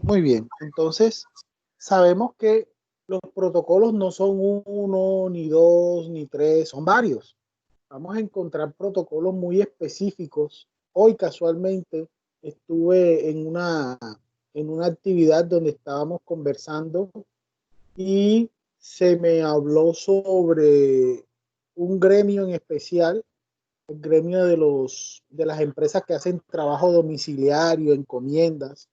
Muy bien, entonces sabemos que los protocolos no son uno, ni dos, ni tres, son varios. Vamos a encontrar protocolos muy específicos. Hoy casualmente estuve en una actividad donde estábamos conversando y se me habló sobre un gremio en especial, el gremio de las empresas que hacen trabajo domiciliario, encomiendas.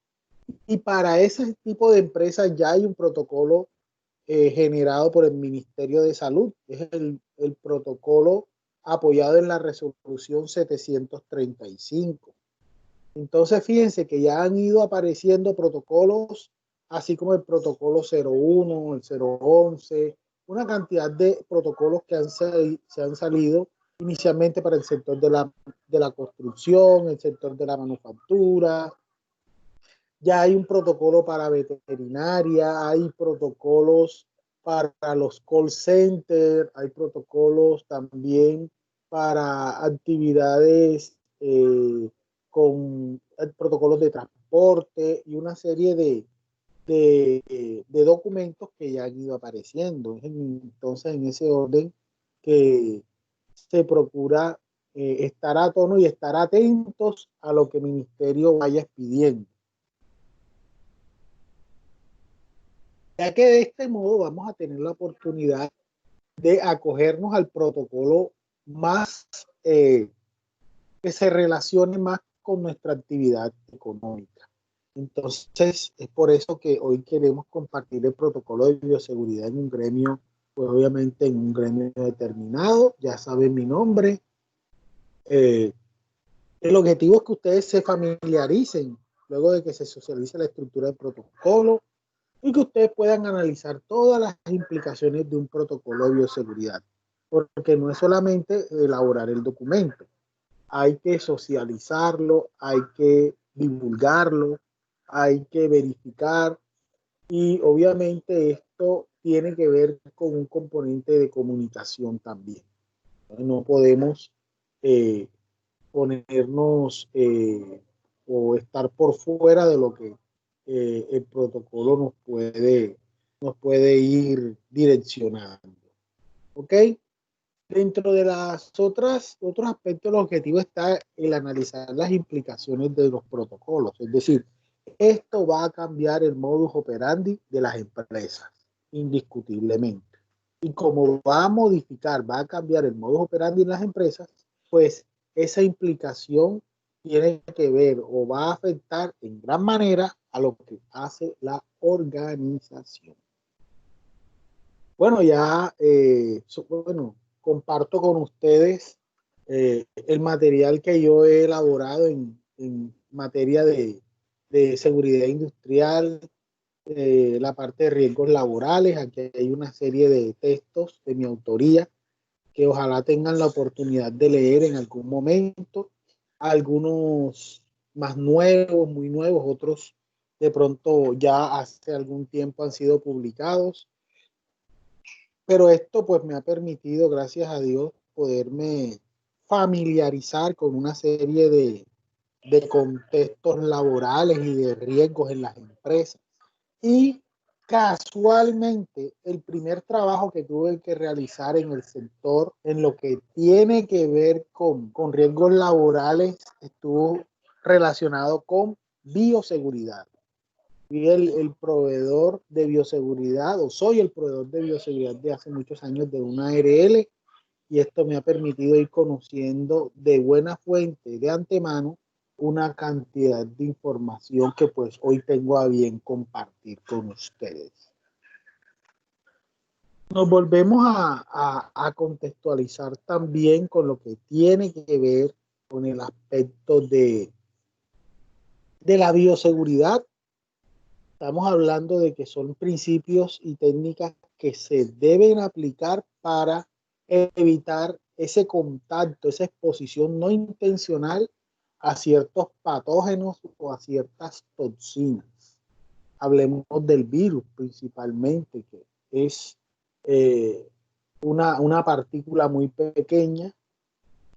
Y para ese tipo de empresas ya hay un protocolo generado por el Ministerio de Salud. Es el protocolo apoyado en la resolución 735. Entonces, fíjense que ya han ido apareciendo protocolos, así como el protocolo 01, el 011, una cantidad de protocolos que se han salido inicialmente para el sector de la construcción, el sector de la manufactura. Ya hay un protocolo para veterinaria, hay protocolos para los call centers, hay protocolos también para actividades con protocolos de transporte y una serie de documentos que ya han ido apareciendo. Entonces, en ese orden que se procura estar a tono y estar atentos a lo que el ministerio vaya pidiendo. Ya que de este modo vamos a tener la oportunidad de acogernos al protocolo más que se relacione más con nuestra actividad económica. Entonces, es por eso que hoy queremos compartir el protocolo de bioseguridad en un gremio, pues obviamente en un gremio determinado, ya saben mi nombre. Eh, el objetivo es que ustedes se familiaricen luego de que se socialice la estructura del protocolo, y que ustedes puedan analizar todas las implicaciones de un protocolo de bioseguridad, porque no es solamente elaborar el documento, hay que socializarlo, hay que divulgarlo, hay que verificar y obviamente esto tiene que ver con un componente de comunicación también. No podemos eh, ponernos o estar por fuera de lo que el protocolo nos puede ir direccionando. ¿Ok? Dentro de otros aspectos, el objetivo está el analizar las implicaciones de los protocolos. Es decir, esto va a cambiar el modus operandi de las empresas, indiscutiblemente. Y como va a modificar, va a cambiar el modus operandi en las empresas, pues esa implicación tiene que ver o va a afectar en gran manera a lo que hace la organización. Bueno, bueno, comparto con ustedes el material que yo he elaborado en materia de seguridad industrial, la parte de riesgos laborales. Aquí hay una serie de textos de mi autoría que ojalá tengan la oportunidad de leer en algún momento. Algunos más nuevos, muy nuevos, otros de pronto ya hace algún tiempo han sido publicados. Pero esto pues me ha permitido, gracias a Dios, poderme familiarizar con una serie de contextos laborales y de riesgos en las empresas. Y casualmente, el primer trabajo que tuve que realizar en el sector, en lo que tiene que ver con riesgos laborales, estuvo relacionado con bioseguridad. Fui el proveedor de bioseguridad, o soy el proveedor de bioseguridad de hace muchos años de una ARL, y esto me ha permitido ir conociendo de buena fuente, de antemano, una cantidad de información que pues hoy tengo a bien compartir con ustedes. Nos volvemos a contextualizar también con lo que tiene que ver con el aspecto de la bioseguridad. Estamos hablando de que son principios y técnicas que se deben aplicar para evitar ese contacto, esa exposición no intencional a ciertos patógenos o a ciertas toxinas. Hablemos del virus principalmente, que es eh, una partícula muy pequeña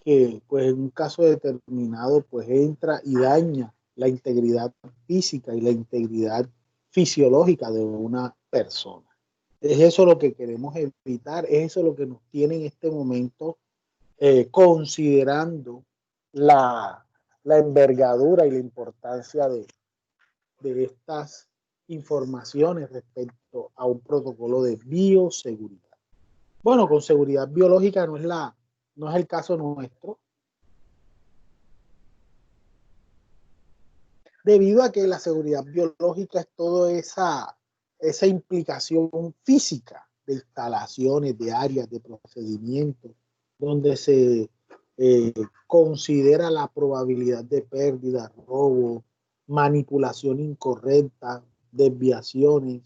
que pues en un caso determinado pues entra y daña la integridad física y la integridad fisiológica de una persona. Es eso lo que queremos evitar, es eso lo que nos tiene en este momento considerando la envergadura y la importancia de estas informaciones respecto a un protocolo de bioseguridad. Bueno, con seguridad biológica no es el caso nuestro, debido a que la seguridad biológica es toda esa implicación física de instalaciones, de áreas, de procedimientos, donde se considera la probabilidad de pérdida, robo, manipulación incorrecta, desviaciones,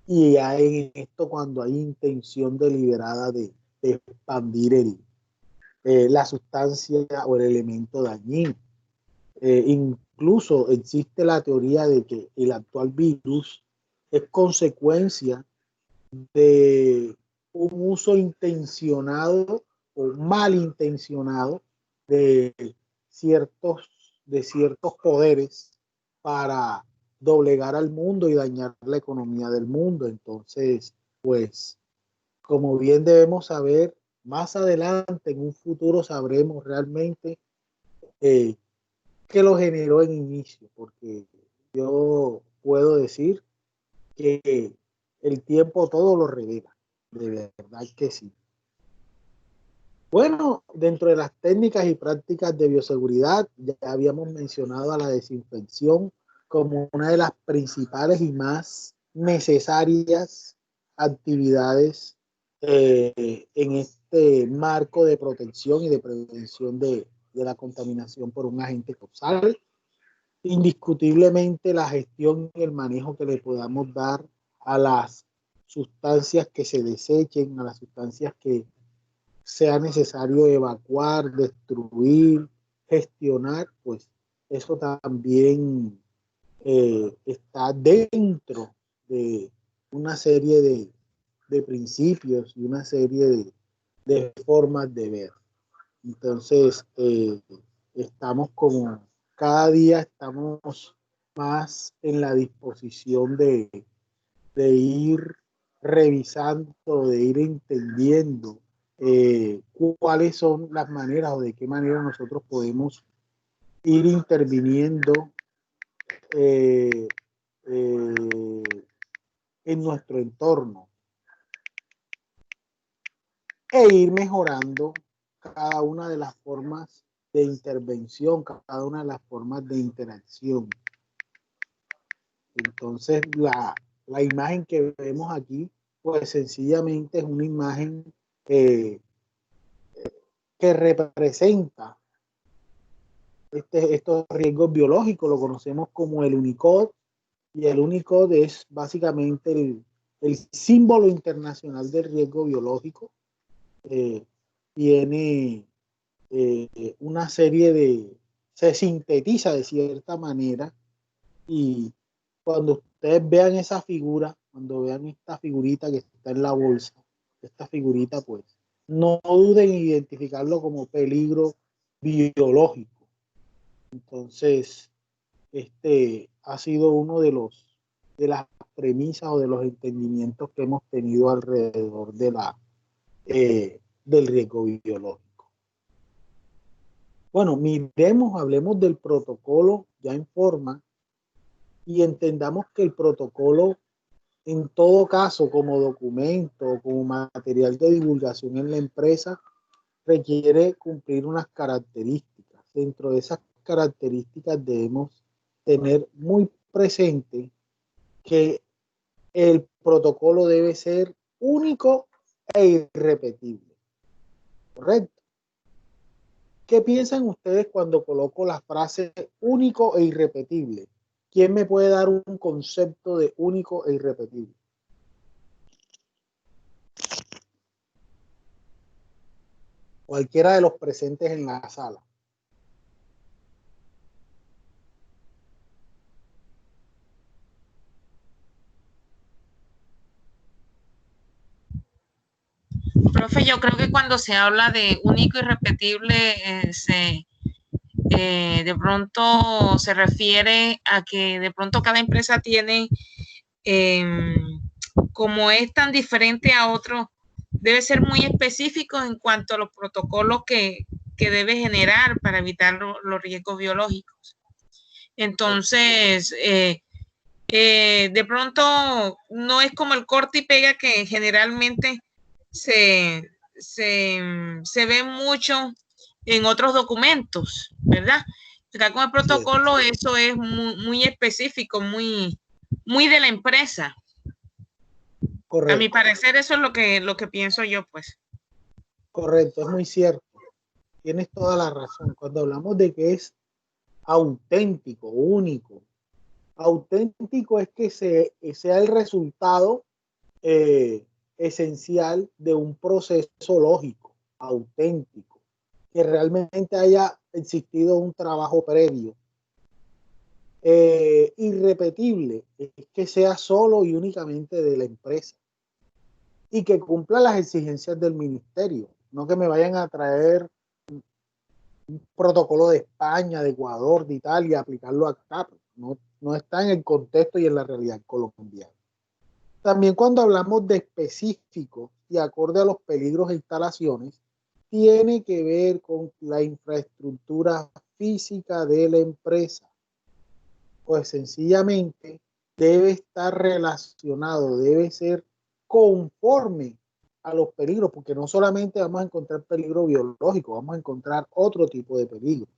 y en esto cuando hay intención deliberada de expandir la sustancia o el elemento dañino. Incluso existe la teoría de que el actual virus es consecuencia de un uso intencionado o malintencionado de ciertos, de ciertos poderes para doblegar al mundo y dañar la economía del mundo. Entonces, pues, como bien debemos saber, más adelante, en un futuro, sabremos realmente qué lo generó en inicio, porque yo puedo decir que el tiempo todo lo revela, de verdad que sí. Bueno, dentro de las técnicas y prácticas de bioseguridad, ya habíamos mencionado a la desinfección como una de las principales y más necesarias actividades en este marco de protección y de prevención de la contaminación por un agente causal. Indiscutiblemente la gestión y el manejo que le podamos dar a las sustancias que se desechen, a las sustancias que sea necesario evacuar, destruir, gestionar, pues eso también está dentro de una serie de principios y una serie de formas de ver. Entonces, estamos como, cada día estamos más en la disposición de ir revisando, de ir entendiendo cuáles son las maneras o de qué manera nosotros podemos ir interviniendo eh, en nuestro entorno e ir mejorando cada una de las formas de intervención, cada una de las formas de interacción. Entonces, la imagen que vemos aquí, pues sencillamente es una imagen que representa estos riesgos biológicos, lo conocemos como el Unicode, y el Unicode es básicamente el símbolo internacional del riesgo biológico. Tiene una serie se sintetiza de cierta manera, y cuando ustedes vean esa figura, cuando vean esta figurita que está en la bolsa, esta figurita, pues no duden en identificarlo como peligro biológico. Entonces, este ha sido uno de las premisas o de los entendimientos que hemos tenido alrededor del riesgo biológico. Bueno, hablemos del protocolo ya en forma y entendamos que el protocolo, en todo caso, como documento, como material de divulgación en la empresa, requiere cumplir unas características. Dentro de esas características debemos tener muy presente que el protocolo debe ser único e irrepetible. ¿Correcto? ¿Qué piensan ustedes cuando coloco la frase único e irrepetible? ¿Quién me puede dar un concepto de único e irrepetible? Cualquiera de los presentes en la sala. Profe, yo creo que cuando se habla de único y repetible, De pronto se refiere a que de pronto cada empresa tiene, como es tan diferente a otro, debe ser muy específico en cuanto a los protocolos que debe generar para evitar los riesgos biológicos. Entonces, de pronto no es como el corte y pega que generalmente se ve mucho en otros documentos, ¿verdad? Acá con el protocolo eso es muy específico, muy de la empresa. Correcto. A mi parecer eso es lo que pienso yo, pues. Correcto, es muy cierto. Tienes toda la razón. Cuando hablamos de que es auténtico, único, auténtico es que sea el resultado esencial de un proceso lógico, auténtico, que realmente haya existido un trabajo previo. Irrepetible es que sea solo y únicamente de la empresa y que cumpla las exigencias del ministerio, no que me vayan a traer un protocolo de España, de Ecuador, de Italia, aplicarlo acá. No está en el contexto y en la realidad colombiana. También cuando hablamos de específico y acorde a los peligros e instalaciones, tiene que ver con la infraestructura física de la empresa. Pues sencillamente debe estar relacionado, debe ser conforme a los peligros, porque no solamente vamos a encontrar peligro biológico, vamos a encontrar otro tipo de peligros.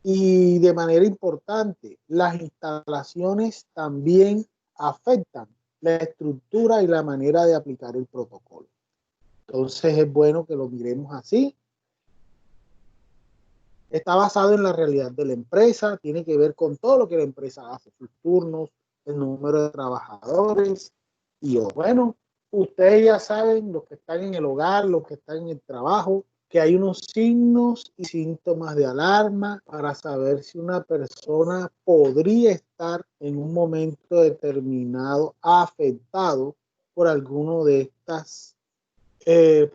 Y de manera importante, las instalaciones también afectan la estructura y la manera de aplicar el protocolo. Entonces es bueno que lo miremos así. Está basado en la realidad de la empresa, tiene que ver con todo lo que la empresa hace, sus turnos, el número de trabajadores. Y bueno, ustedes ya saben, los que están en el hogar, los que están en el trabajo, que hay unos signos y síntomas de alarma para saber si una persona podría estar en un momento determinado afectado por alguno de estas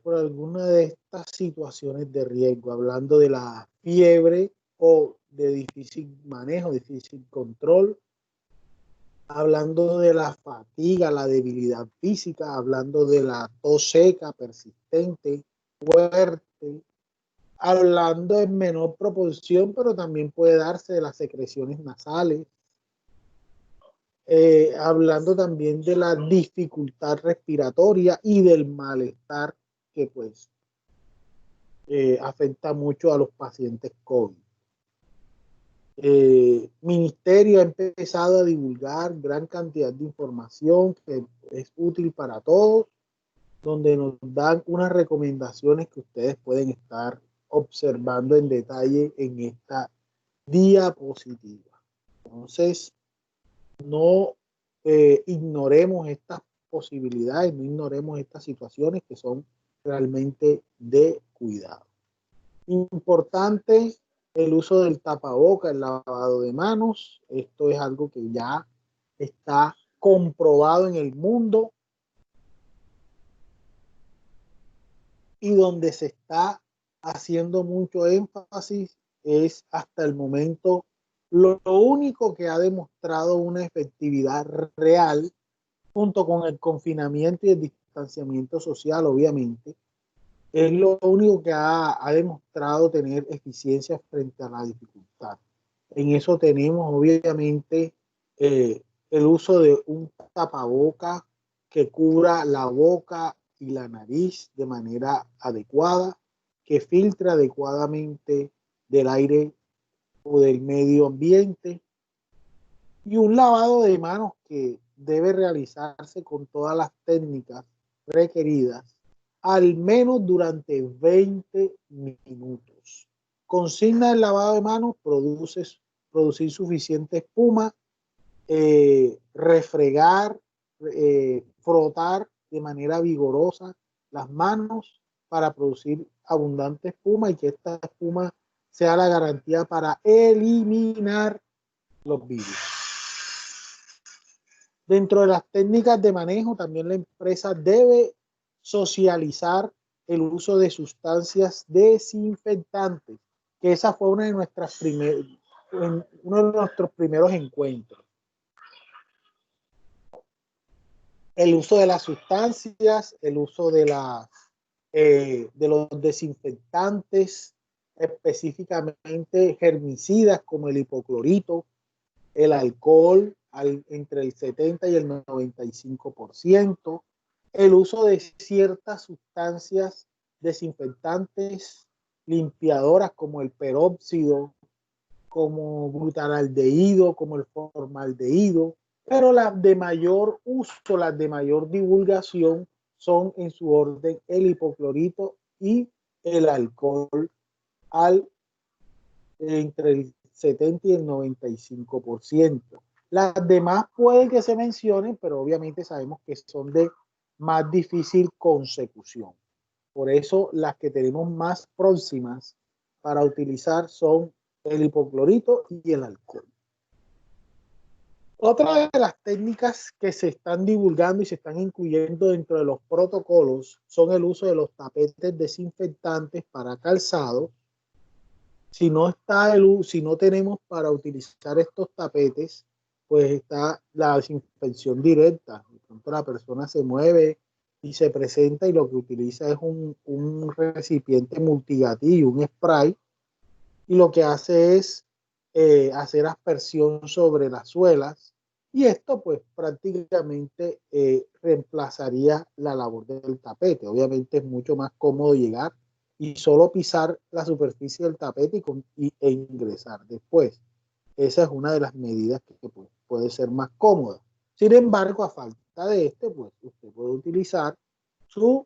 por alguna de estas situaciones de riesgo, hablando de la fiebre o de difícil manejo, difícil control, hablando de la fatiga, la debilidad física, hablando de la tos seca, persistente, fuerte, hablando en menor proporción, pero también puede darse de las secreciones nasales, hablando también de la dificultad respiratoria y del malestar que pues afecta mucho a los pacientes COVID. Ministerio ha empezado a divulgar gran cantidad de información que es útil para todos, donde nos dan unas recomendaciones que ustedes pueden estar observando en detalle en esta diapositiva. Entonces, no ignoremos estas posibilidades, no ignoremos estas situaciones que son realmente de cuidado. Importante el uso del tapaboca, el lavado de manos. Esto es algo que ya está comprobado en el mundo y donde se está haciendo mucho énfasis es hasta el momento lo único que ha demostrado una efectividad real junto con el confinamiento y el distanciamiento social, obviamente, es lo único que ha demostrado tener eficiencia frente a la dificultad. En eso tenemos obviamente el uso de un tapaboca que cubra la boca y la nariz de manera adecuada, que filtre adecuadamente del aire o del medio ambiente, y un lavado de manos que debe realizarse con todas las técnicas requeridas al menos durante 20 minutos. Consigna el lavado de manos, producir suficiente espuma, refregar, frotar de manera vigorosa las manos para producir abundante espuma y que esta espuma sea la garantía para eliminar los virus. Dentro de las técnicas de manejo, también la empresa debe socializar el uso de sustancias desinfectantes que esa fue una de uno de nuestros primeros encuentros. El uso de las sustancias, el uso de los desinfectantes, específicamente germicidas como el hipoclorito, el alcohol entre el 70 y el 95%, el uso de ciertas sustancias desinfectantes, limpiadoras como el peróxido, como butanaldehído, como el formaldehído, pero las de mayor uso, las de mayor divulgación son en su orden el hipoclorito y el alcohol entre el 70 y el 95%. Las demás pueden que se mencionen, pero obviamente sabemos que son de más difícil consecución. Por eso las que tenemos más próximas para utilizar son el hipoclorito y el alcohol. Otra de las técnicas que se están divulgando y se están incluyendo dentro de los protocolos son el uso de los tapetes desinfectantes para calzado. Si no tenemos para utilizar estos tapetes, pues está la desinfección directa. De pronto la persona se mueve y se presenta y lo que utiliza es un recipiente multigatillo, un spray, y lo que hace es hacer aspersión sobre las suelas, y esto pues prácticamente reemplazaría la labor del tapete. Obviamente es mucho más cómodo llegar y solo pisar la superficie del tapete e ingresar después. Esa es una de las medidas que pues, puede ser más cómoda. Sin embargo, a falta de pues usted puede utilizar su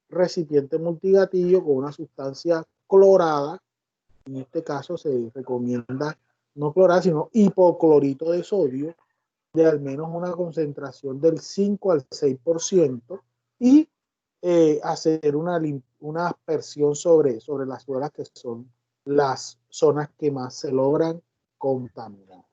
recipiente multigatillo con una sustancia clorada. En este caso se recomienda no clorada, sino hipoclorito de sodio, de al menos una concentración del 5 al 6%, y hacer una aspersión sobre las suelas, que son las zonas que más se logran contaminar.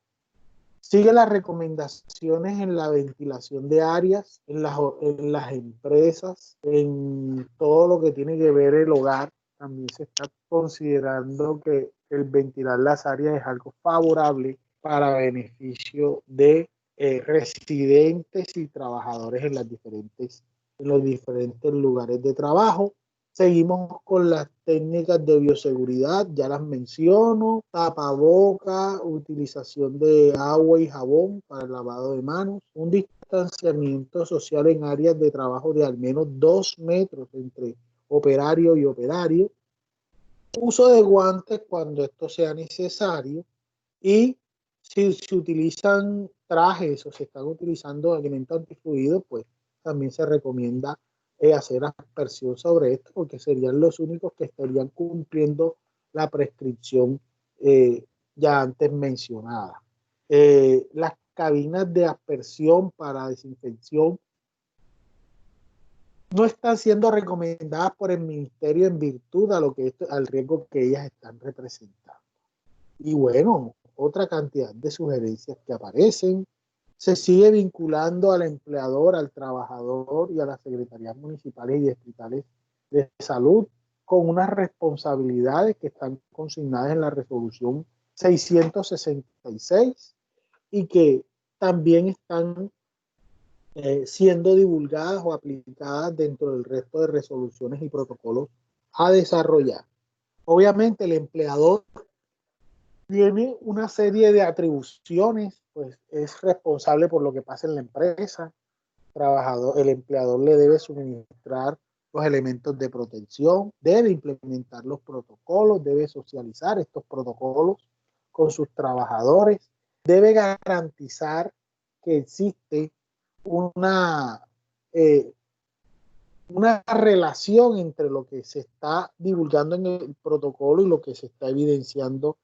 Sigue las recomendaciones en la ventilación de áreas, en las empresas, en todo lo que tiene que ver el hogar. También se está considerando que el ventilar las áreas es algo favorable para beneficio de residentes y trabajadores en los diferentes lugares de trabajo. Seguimos con las técnicas de bioseguridad, ya las menciono: tapaboca, utilización de agua y jabón para el lavado de manos, un distanciamiento social en áreas de trabajo de al menos 2 metros entre operario y operario, uso de guantes cuando esto sea necesario, y si se utilizan trajes o se están utilizando elementos antifluidos, pues también se recomienda hacer aspersión sobre esto, porque serían los únicos que estarían cumpliendo la prescripción ya antes mencionada. Las cabinas de aspersión para desinfección no están siendo recomendadas por el ministerio en virtud al riesgo que ellas están representando. Y bueno, otra cantidad de sugerencias que aparecen. Se sigue vinculando al empleador, al trabajador y a las secretarías municipales y distritales de salud con unas responsabilidades que están consignadas en la resolución 666 y que también están siendo divulgadas o aplicadas dentro del resto de resoluciones y protocolos a desarrollar. Obviamente el empleador tiene una serie de atribuciones, pues es responsable por lo que pasa en la empresa. El empleador le debe suministrar los elementos de protección, debe implementar los protocolos, debe socializar estos protocolos con sus trabajadores, debe garantizar que existe una relación entre lo que se está divulgando en el protocolo y lo que se está evidenciando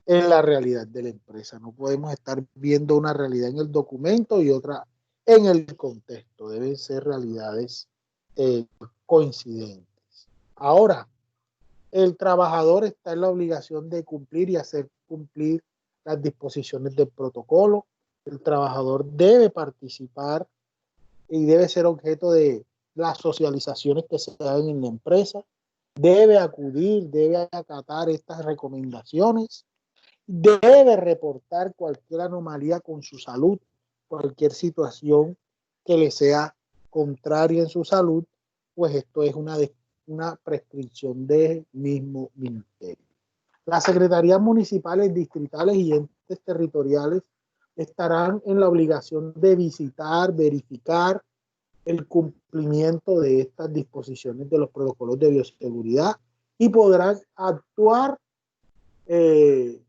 en la realidad de la empresa. No podemos estar viendo una realidad en el documento y otra en el contexto. Deben ser realidades coincidentes. Ahora, el trabajador está en la obligación de cumplir y hacer cumplir las disposiciones del protocolo. El trabajador debe participar y debe ser objeto de las socializaciones que se hagan en la empresa. debe acudir, debe acatar estas recomendaciones, debe reportar cualquier anomalía con su salud, cualquier situación que le sea contraria en su salud, pues esto es una prescripción del mismo ministerio. Las secretarías municipales, distritales y entes territoriales estarán en la obligación de visitar, verificar el cumplimiento de estas disposiciones de los protocolos de bioseguridad y podrán actuar de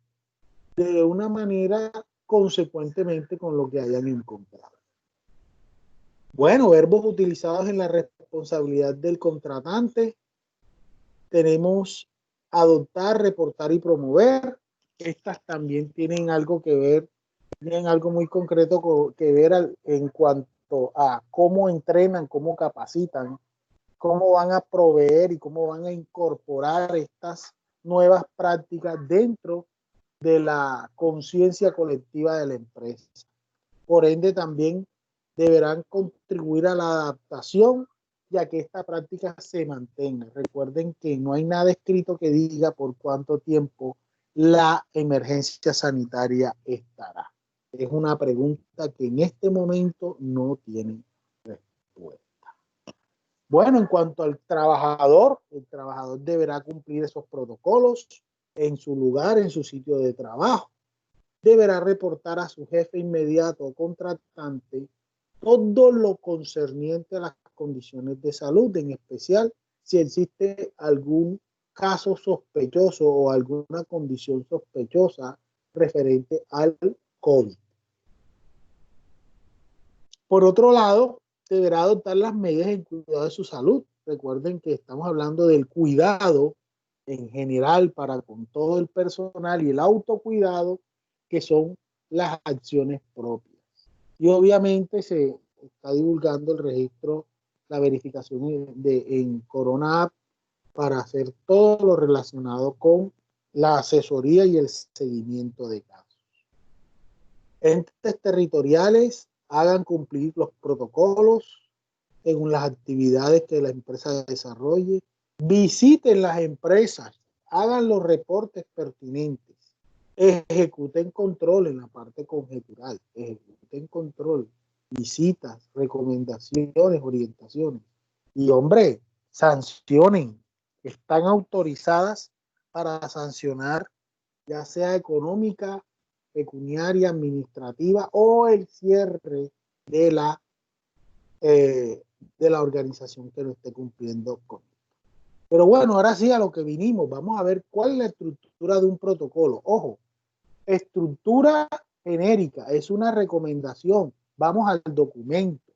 una manera consecuentemente con lo que hayan encontrado. Bueno, verbos utilizados en la responsabilidad del contratante. Tenemos adoptar, reportar y promover. Estas también tienen algo que ver, tienen algo muy concreto que ver en cuanto a cómo entrenan, cómo capacitan, cómo van a proveer y cómo van a incorporar estas nuevas prácticas dentro de la conciencia colectiva de la empresa. Por ende, también deberán contribuir a la adaptación, ya que esta práctica se mantenga. Recuerden que no hay nada escrito que diga por cuánto tiempo la emergencia sanitaria estará. Es una pregunta que en este momento no tiene respuesta. Bueno, en cuanto al trabajador, el trabajador deberá cumplir esos protocolos en su lugar, en su sitio de trabajo. Deberá reportar a su jefe inmediato o contratante todo lo concerniente a las condiciones de salud, en especial si existe algún caso sospechoso o alguna condición sospechosa referente al COVID. Por otro lado, deberá adoptar las medidas en cuidado de su salud. Recuerden que estamos hablando del cuidado en general para con todo el personal y el autocuidado, que son las acciones propias. Y obviamente se está divulgando el registro, la verificación en Corona App para hacer todo lo relacionado con la asesoría y el seguimiento de casos. Entes territoriales hagan cumplir los protocolos según las actividades que la empresa desarrolle. Visiten las empresas, hagan los reportes pertinentes, ejecuten control en la parte conjetural, ejecuten control, visitas, recomendaciones, orientaciones. Y hombre, sancionen, están autorizadas para sancionar, ya sea económica, pecuniaria, administrativa o el cierre de la organización que no esté cumpliendo con. Pero bueno, ahora sí a lo que vinimos, vamos a ver cuál es la estructura de un protocolo. Ojo, estructura genérica, es una recomendación. Vamos al documento.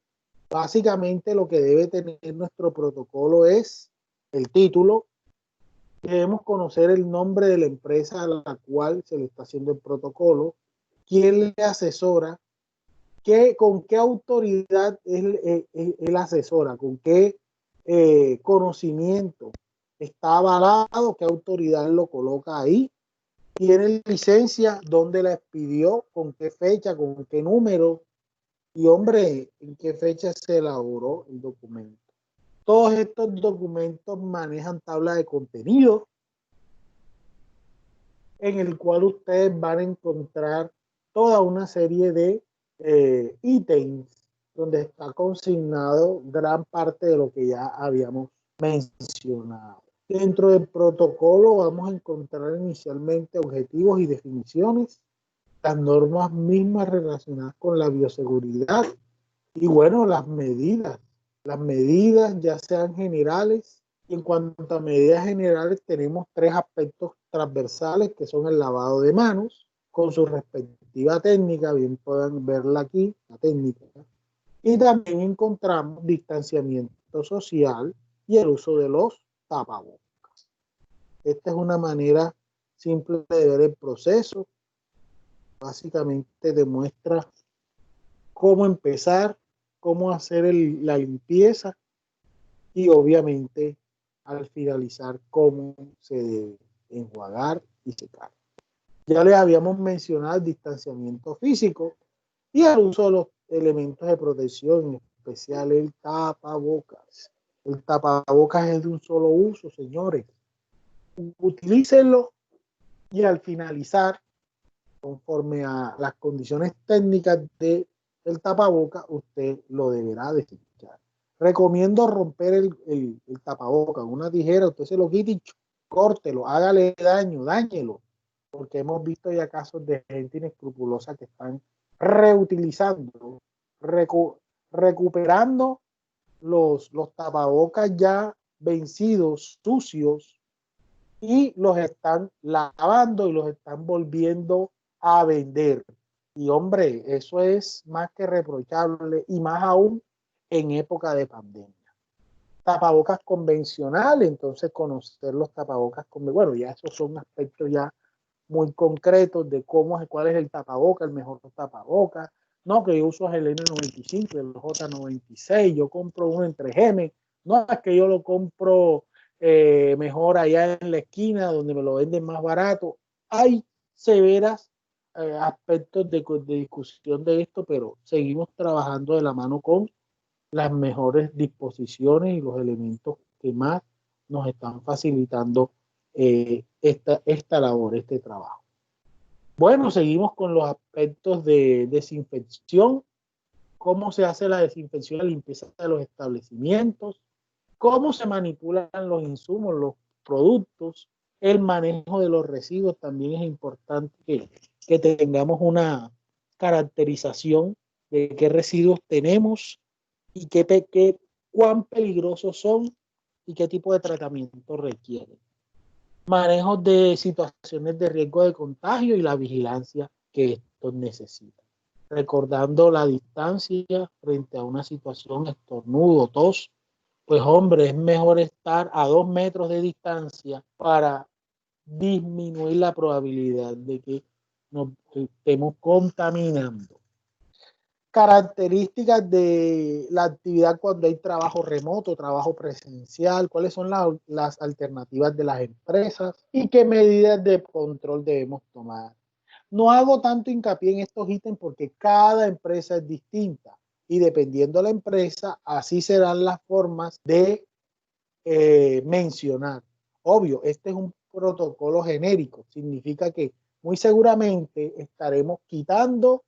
Básicamente lo que debe tener nuestro protocolo es el título. Debemos conocer el nombre de la empresa a la cual se le está haciendo el protocolo, quién le asesora, con qué autoridad él asesora, con qué conocimiento está avalado, qué autoridad lo coloca ahí, tiene licencia, dónde la expidió, con qué fecha, con qué número y hombre, en qué fecha se elaboró el documento. Todos estos documentos manejan tabla de contenido en el cual ustedes van a encontrar toda una serie de ítems donde está consignado gran parte de lo que ya habíamos mencionado. Dentro del protocolo vamos a encontrar inicialmente objetivos y definiciones, las normas mismas relacionadas con la bioseguridad y bueno, las medidas ya sean generales. Y en cuanto a medidas generales tenemos tres aspectos transversales que son el lavado de manos con su respectiva técnica, bien pueden verla aquí, la técnica, y también encontramos distanciamiento social y el uso de los tapabocas. Esta es una manera simple de ver el proceso. Básicamente demuestra cómo empezar, cómo hacer la limpieza y obviamente al finalizar cómo se debe enjuagar y secar. Ya les habíamos mencionado el distanciamiento físico y el uso de los elementos de protección, en especial el tapabocas. El tapabocas es de un solo uso, señores. Utilícenlo y al finalizar, conforme a las condiciones técnicas del tapaboca, usted lo deberá desechar. Recomiendo romper el tapaboca con una tijera, usted se lo quite y córtelo, hágale daño, dáñelo, porque hemos visto ya casos de gente inescrupulosa que están reutilizando, recuperando los tapabocas ya vencidos, sucios, y los están lavando y los están volviendo a vender. Y hombre, eso es más que reprochable y más aún en época de pandemia. Tapabocas convencionales, entonces conocer los tapabocas, bueno, ya esos son aspectos ya muy concretos de cuál es el tapaboca, el mejor tapaboca. No, que yo uso el N95, el J96, yo compro uno en 3M, no es que yo lo compro mejor allá en la esquina donde me lo venden más barato. Hay severas aspectos de discusión de esto, pero seguimos trabajando de la mano con las mejores disposiciones y los elementos que más nos están facilitando esta labor, este trabajo. Bueno, seguimos con los aspectos de desinfección, cómo se hace la desinfección y la limpieza de los establecimientos, cómo se manipulan los insumos, los productos, el manejo de los residuos. También es importante que tengamos una caracterización de qué residuos tenemos y cuán peligrosos son y qué tipo de tratamiento requieren. Manejo de situaciones de riesgo de contagio y la vigilancia que estos necesitan. Recordando la distancia frente a una situación estornudo, tos, pues hombre, es mejor estar a 2 metros de distancia para disminuir la probabilidad de que nos estemos contaminando. Características de la actividad cuando hay trabajo remoto, trabajo presencial, cuáles son las alternativas de las empresas y qué medidas de control debemos tomar. No hago tanto hincapié en estos ítems porque cada empresa es distinta y dependiendo de la empresa, así serán las formas de mencionar. Obvio, este es un protocolo genérico, significa que muy seguramente estaremos quitando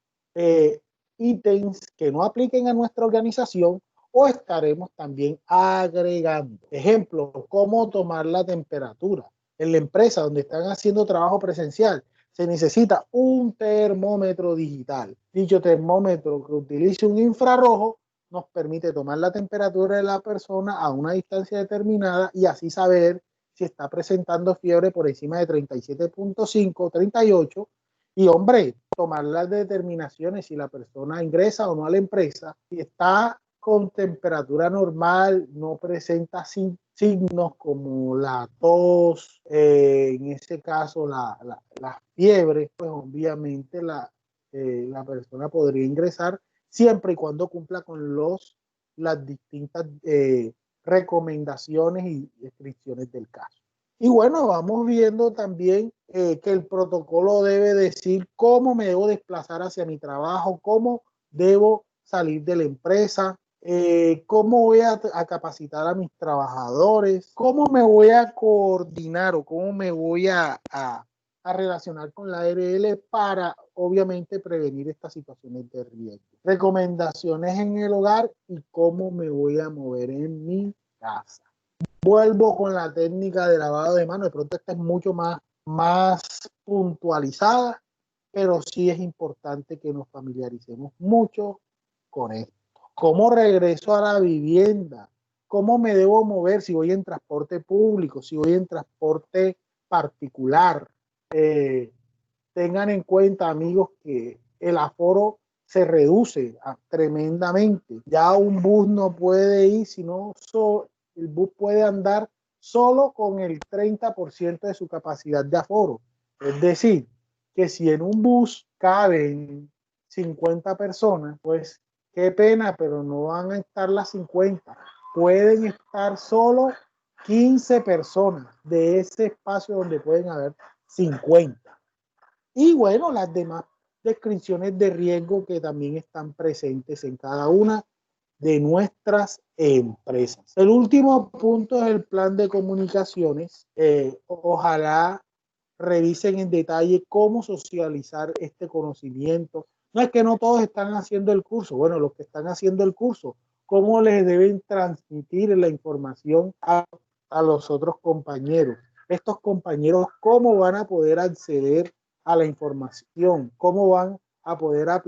ítems que no apliquen a nuestra organización o estaremos también agregando. Ejemplo, cómo tomar la temperatura. En la empresa donde están haciendo trabajo presencial, se necesita un termómetro digital. Dicho termómetro que utilice un infrarrojo nos permite tomar la temperatura de la persona a una distancia determinada y así saber si está presentando fiebre por encima de 37.5, 38, y hombre, tomar las determinaciones si la persona ingresa o no a la empresa, si está con temperatura normal, no presenta signos como la tos, en ese caso la fiebre, pues obviamente la persona podría ingresar siempre y cuando cumpla con las distintas recomendaciones y restricciones del caso. Y bueno, vamos viendo también que el protocolo debe decir cómo me debo desplazar hacia mi trabajo, cómo debo salir de la empresa, cómo voy a capacitar a mis trabajadores, cómo me voy a coordinar o cómo me voy a relacionar con la ARL para obviamente prevenir estas situaciones de riesgo. Recomendaciones en el hogar y cómo me voy a mover en mi casa. Vuelvo con la técnica de lavado de manos. De pronto esta es mucho más puntualizada, pero sí es importante que nos familiaricemos mucho con esto. ¿Cómo regreso a la vivienda? ¿Cómo me debo mover si voy en transporte público, si voy en transporte particular? Tengan en cuenta, amigos, que el aforo se reduce tremendamente. Ya un bus no puede ir, sino el bus puede andar solo con el 30% de su capacidad de aforo. Es decir, que si en un bus caben 50 personas, pues qué pena, pero no van a estar las 50. Pueden estar solo 15 personas de ese espacio donde pueden haber 50. Y bueno, las demás descripciones de riesgo que también están presentes en cada una de nuestras empresas. El último punto es el plan de comunicaciones. Ojalá revisen en detalle cómo socializar este conocimiento. No es que no todos están haciendo el curso, bueno, los que están haciendo el curso, cómo les deben transmitir la información a los otros compañeros. Estos compañeros, cómo van a poder acceder a la información, cómo van a poder aplicar